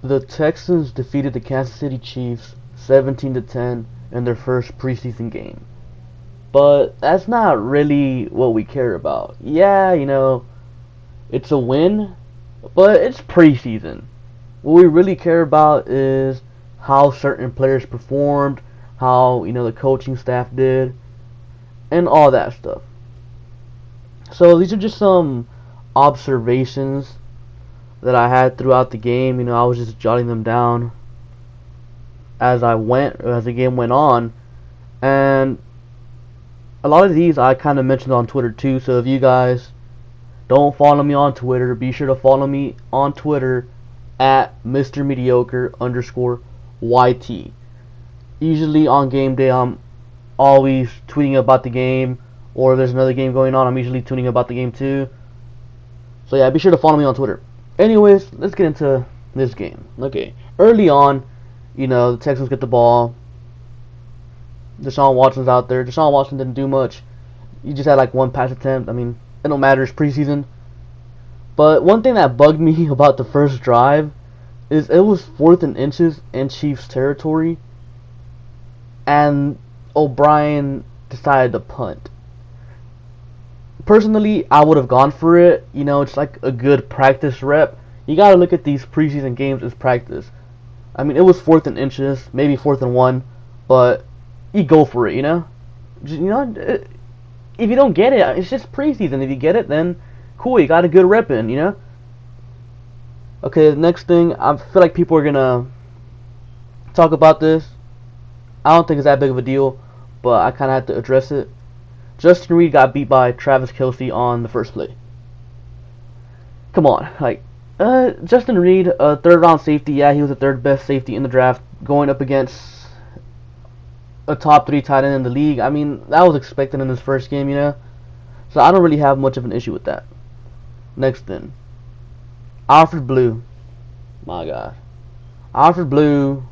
The Texans defeated the Kansas City Chiefs 17-10 in their first preseason game. But that's not really what we care about. Yeah, it's a win, but it's preseason. What we really care about is how certain players performed, how, the coaching staff did, and all that stuff. So these are just some observations that I had throughout the game. I was just jotting them down as the game went on, and a lot of these I kind of mentioned on Twitter too. So if you guys don't follow me on Twitter, be sure to follow me on Twitter at Mr. Mediocre _YT. Usually on game day, I'm always tweeting about the game, or if there's another game going on, I'm usually tweeting about the game too. So yeah, be sure to follow me on Twitter. Anyways, let's get into this game. Okay, early on, the Texans get the ball. Deshaun Watson's out there. Deshaun Watson didn't do much. He just had like one pass attempt. I mean, it don't matter, it's preseason. But one thing that bugged me about the first drive is it was 4th and inches in Chiefs territory, and O'Brien decided to punt. Personally, I would have gone for it. It's like a good practice rep. You gotta look at these preseason games as practice. I mean, it was 4th and inches, maybe 4th and 1, but you go for it, if you don't get it, it's just preseason. If you get it, then cool, you got a good rep in, Okay, the next thing, I feel like people are gonna talk about this. I don't think it's that big of a deal, but I kind of have to address it. Justin Reed got beat by Travis Kelce on the first play. Come on, Justin Reed, a 3rd round safety. Yeah, he was the 3rd best safety in the draft, going up against a top 3 tight end in the league. I mean, that was expected in his first game, So I don't really have much of an issue with that. Next then, Alfred Blue. My God, Alfred Blue.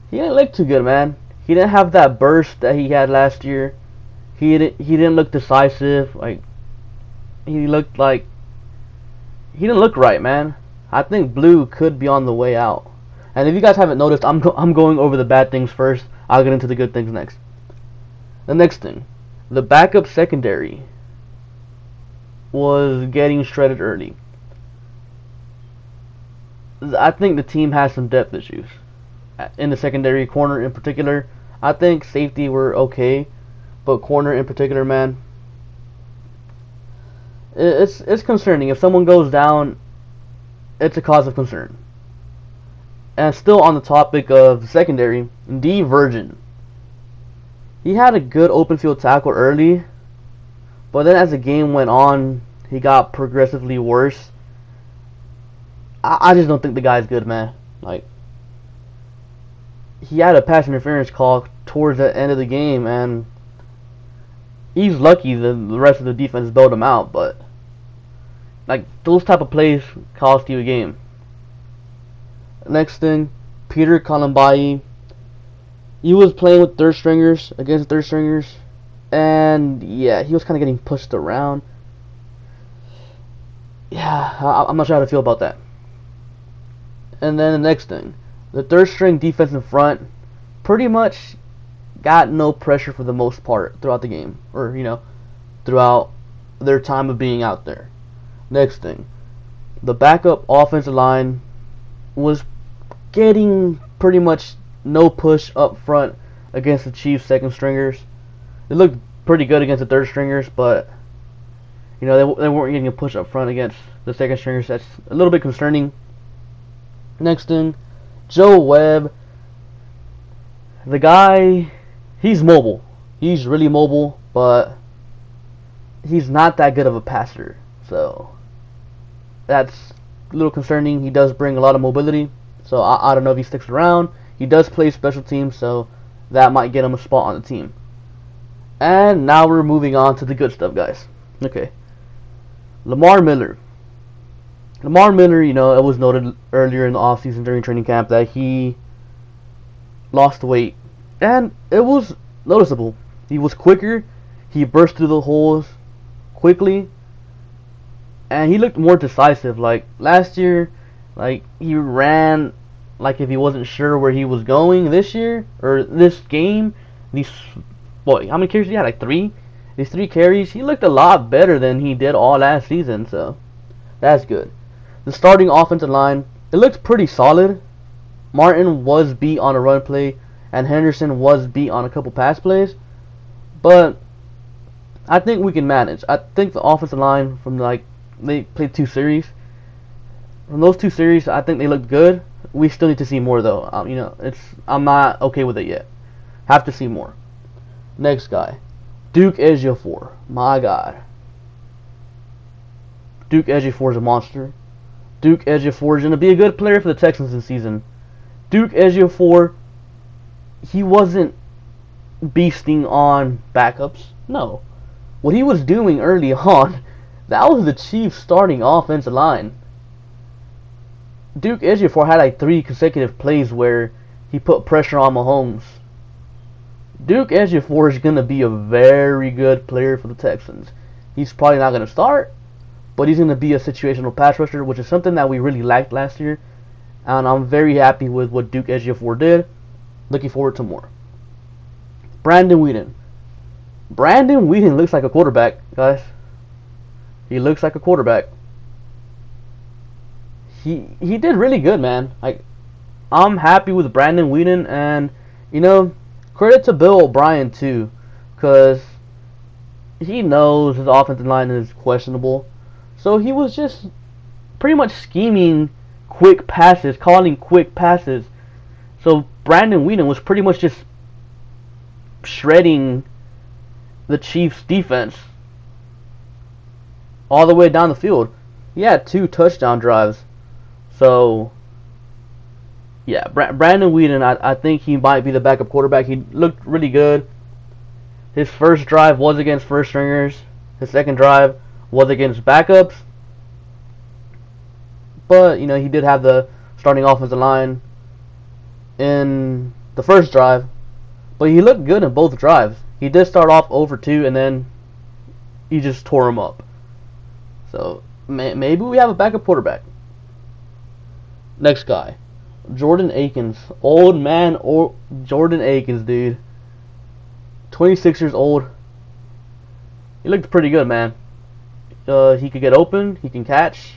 He didn't look too good, man. He didn't have that burst that he had last year. He didn't look decisive. He didn't look right, man. I think Blue could be on the way out. And if you guys haven't noticed, I'm going over the bad things first. I'll get into the good things next. The next thing, the backup secondary was getting shredded early. I think the team has some depth issues in the secondary, corner in particular. I think safety were okay, but corner in particular, man, it's concerning. If someone goes down, it's a cause of concern. And still on the topic of the secondary, D. Virgin. He had a good open field tackle early, but then as the game went on, he got progressively worse. I just don't think the guy's good, man. He had a pass interference call towards the end of the game, and he's lucky the rest of the defense bailed him out, but those type of plays cost you a game. Next thing, Peter Colombayi. He was playing with third stringers against third stringers, and yeah, he was kind of getting pushed around. Yeah, I'm not sure how to feel about that. And then the next thing, the third string defense in front pretty much got no pressure for the most part throughout the game, or throughout their time of being out there. Next thing, the backup offensive line was getting pretty much no push up front against the Chiefs' second stringers. They looked pretty good against the third stringers, but they weren't getting a push up front against the second stringers. That's a little bit concerning. Next thing, Joe Webb. The guy, he's mobile. He's really mobile, but he's not that good of a passer. So that's a little concerning. He does bring a lot of mobility, so I don't know if he sticks around. He does play special teams, so that might get him a spot on the team. And now we're moving on to the good stuff, guys. Okay. Lamar Miller. Lamar Miller, it was noted earlier in the offseason during training camp that he lost weight. And it was noticeable. He was quicker. He burst through the holes quickly. And he looked more decisive. Like last year, Like, he ran like if he wasn't sure where he was going this year, or this game. These, what, how many carries did he have? Like 3? These 3 carries, he looked a lot better than he did all last season, so that's good. The starting offensive line, it looked pretty solid. Martin was beat on a run play, and Henderson was beat on a couple pass plays, but I think we can manage. I think the offensive line from, like, they played 2 series. From those 2 series, I think they looked good. We still need to see more, though. I'm not okay with it yet. Have to see more. Next guy, Duke Ejiofor. My God, Duke Ejiofor is a monster. Duke Ejiofor is going to be a good player for the Texans this season. Duke Ejiofor, he wasn't beasting on backups. No. What he was doing early on, that was the Chiefs' starting offensive line. Duke Ejiofor had like 3 consecutive plays where he put pressure on Mahomes. Duke Ejiofor is going to be a very good player for the Texans. He's probably not going to start, but he's going to be a situational pass rusher, which is something that we really liked last year. And I'm very happy with what Duke Ejiofor did. Looking forward to more. Brandon Weeden. Brandon Weeden looks like a quarterback, guys. He looks like a quarterback. He did really good, man. Like, I'm happy with Brandon Weeden, and credit to Bill O'Brien too, because he knows his offensive line is questionable. So he was just pretty much scheming quick passes, calling quick passes. So Brandon Weeden was pretty much just shredding the Chiefs' defense all the way down the field. He had 2 touchdown drives. So, yeah, Brandon Weeden, I think he might be the backup quarterback. He looked really good. His first drive was against first stringers. His second drive was against backups. But, he did have the starting offensive line in the first drive. But he looked good in both drives. He did start off over 2, and then he just tore him up. So, maybe we have a backup quarterback. Next guy, Jordan Akins. Old man, Jordan Akins, dude. 26 years old. He looked pretty good, man. He could get open. He can catch.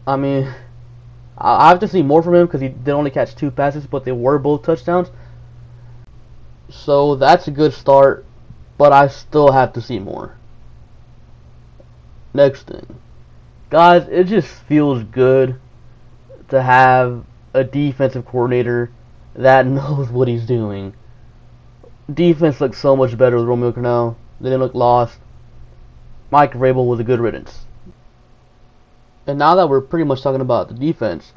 I mean, I have to see more from him because he did only catch 2 passes, but they were both touchdowns. So that's a good start, but I still have to see more. Next thing. Guys, it just feels good to have a defensive coordinator that knows what he's doing. Defense looks so much better with Romeo Crennel. They didn't look lost. Mike Vrabel was a good riddance. And now that we're pretty much talking about the defense,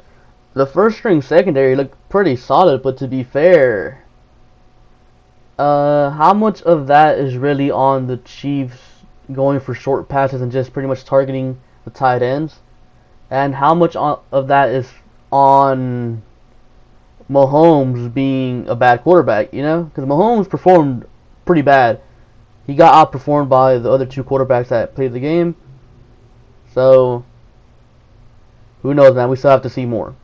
the first string secondary looked pretty solid, but to be fair, how much of that is really on the Chiefs going for short passes and just pretty much targeting the tight ends? And how much of that is on Mahomes being a bad quarterback, Because Mahomes performed pretty bad. He got outperformed by the other 2 quarterbacks that played the game. So, who knows, man? We still have to see more.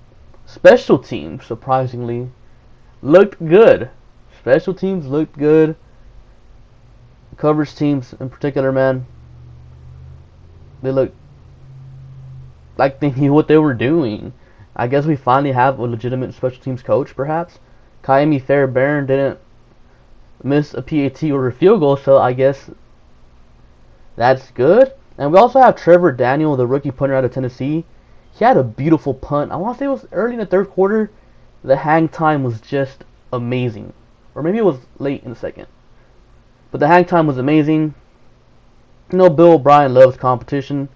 Special teams, surprisingly, looked good. Special teams looked good. Coverage teams in particular, man, they looked like they knew what they were doing. I guess we finally have a legitimate special teams coach, perhaps. Kaimi Fairbairn didn't miss a PAT or a field goal, so I guess that's good. And we also have Trevor Daniel, the rookie punter out of Tennessee. He had a beautiful punt. I want to say it was early in the 3rd quarter. The hang time was just amazing. Or maybe it was late in the 2nd. But the hang time was amazing. Bill O'Brien loves competition.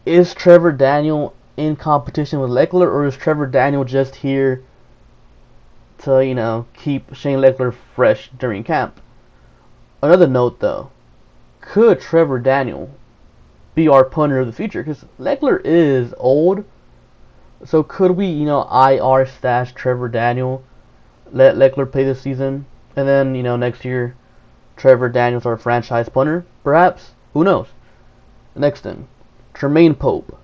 Is Trevor Daniel in competition with Leckler, or is Trevor Daniel just here to, keep Shane Leckler fresh during camp? Another note, though. Could Trevor Daniel be our punter of the future? Because Leckler is old. So could we, IR stash Trevor Daniel, let Leckler play this season, and then, next year, Trevor Daniel's our franchise punter? Perhaps. Who knows? Next thing. Tremaine Pope.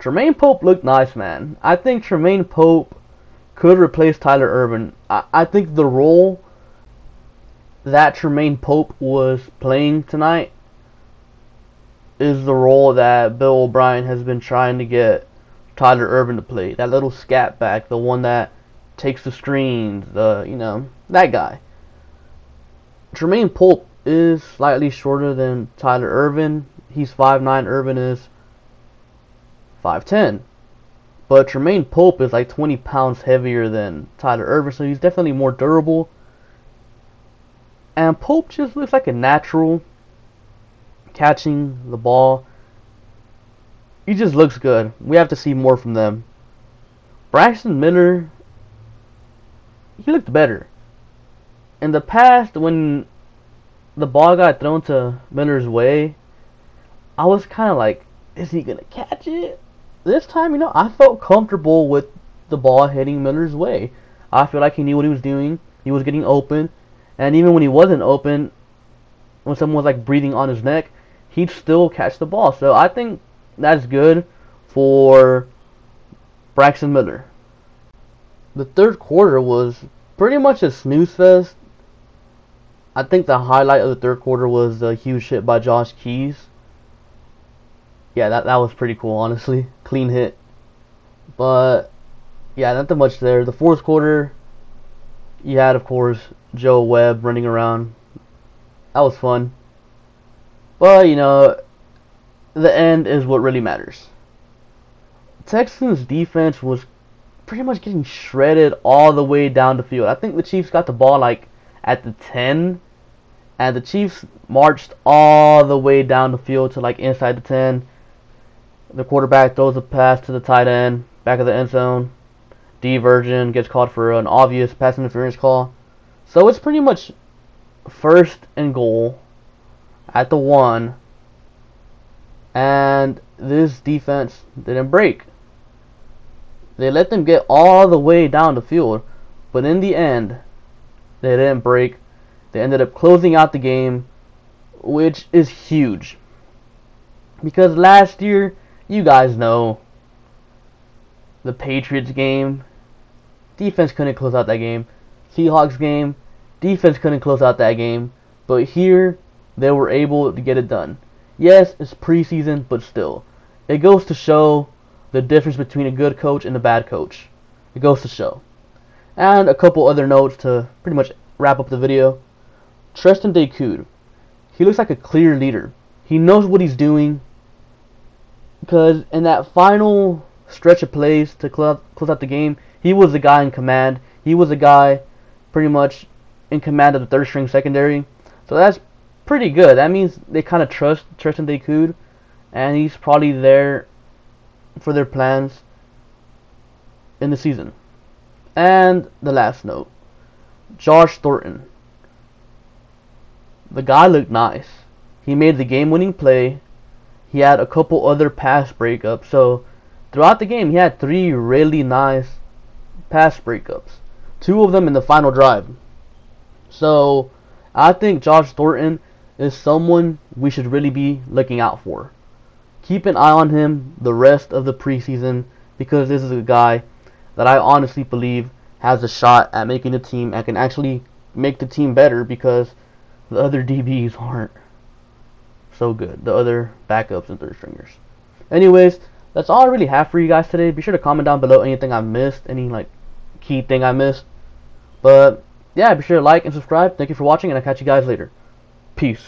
Tremaine Pope looked nice, man. I think Tremaine Pope could replace Tyler Ervin. I think the role that Tremaine Pope was playing tonight is the role that Bill O'Brien has been trying to get Tyler Ervin to play. That little scat back, the one that takes the screens, that guy. Tremaine Pope is slightly shorter than Tyler Ervin. He's 5'9", Ervin is 5'10". But Tremaine Pope is like 20 pounds heavier than Tyler Ervin, so he's definitely more durable. And Pope just looks like a natural catching the ball. He just looks good. We have to see more from them. Braxton Miller, he looked better. In the past, when the ball got thrown to Miller's way, I was kind of like, is he going to catch it? This time, I felt comfortable with the ball hitting Miller's way. I feel like he knew what he was doing. He was getting open. And even when he wasn't open, when someone was like breathing on his neck, he'd still catch the ball. So I think that's good for Braxton Miller. The third quarter was pretty much a snooze fest. I think the highlight of the third quarter was the huge hit by Josh Keys. Yeah, that was pretty cool, honestly. Clean hit. But, yeah, nothing much there. The fourth quarter, you had, of course, Joe Webb running around. That was fun. But, the end is what really matters. Texans defense was pretty much getting shredded all the way down the field. I think the Chiefs got the ball, like, at the 10. And the Chiefs marched all the way down the field to, like, inside the 10. The quarterback throws a pass to the tight end, back of the end zone. Diversion gets called for an obvious pass interference call. So it's pretty much first and goal at the 1. And this defense didn't break. They let them get all the way down the field. But in the end, they didn't break. They ended up closing out the game, which is huge. Because last year, you guys know, the Patriots game, defense couldn't close out that game. Seahawks game, defense couldn't close out that game. But here, they were able to get it done. Yes, it's preseason, but still. It goes to show the difference between a good coach and a bad coach. It goes to show. And a couple other notes to pretty much wrap up the video. Tristan Decoud. He looks like a clear leader. He knows what he's doing. Because in that final stretch of plays to close out the game, he was the guy in command. He was the guy pretty much in command of the third string secondary. So that's pretty good. That means they kind of trust Tristan Decoud. And he's probably there for their plans in the season. And the last note. Josh Thornton. The guy looked nice. He made the game-winning play. He had a couple other pass breakups. So, throughout the game, he had 3 really nice pass breakups. 2 of them in the final drive. So, I think Josh Thornton is someone we should really be looking out for. Keep an eye on him the rest of the preseason, because this is a guy that I honestly believe has a shot at making the team and can actually make the team better, because the other DBs aren't so good. The other backups and third stringers. Anyways, that's all I really have for you guys today. Be sure to comment down below anything I missed, any key thing I missed. But yeah, be sure to like and subscribe. Thank you for watching, and I'll catch you guys later. Peace.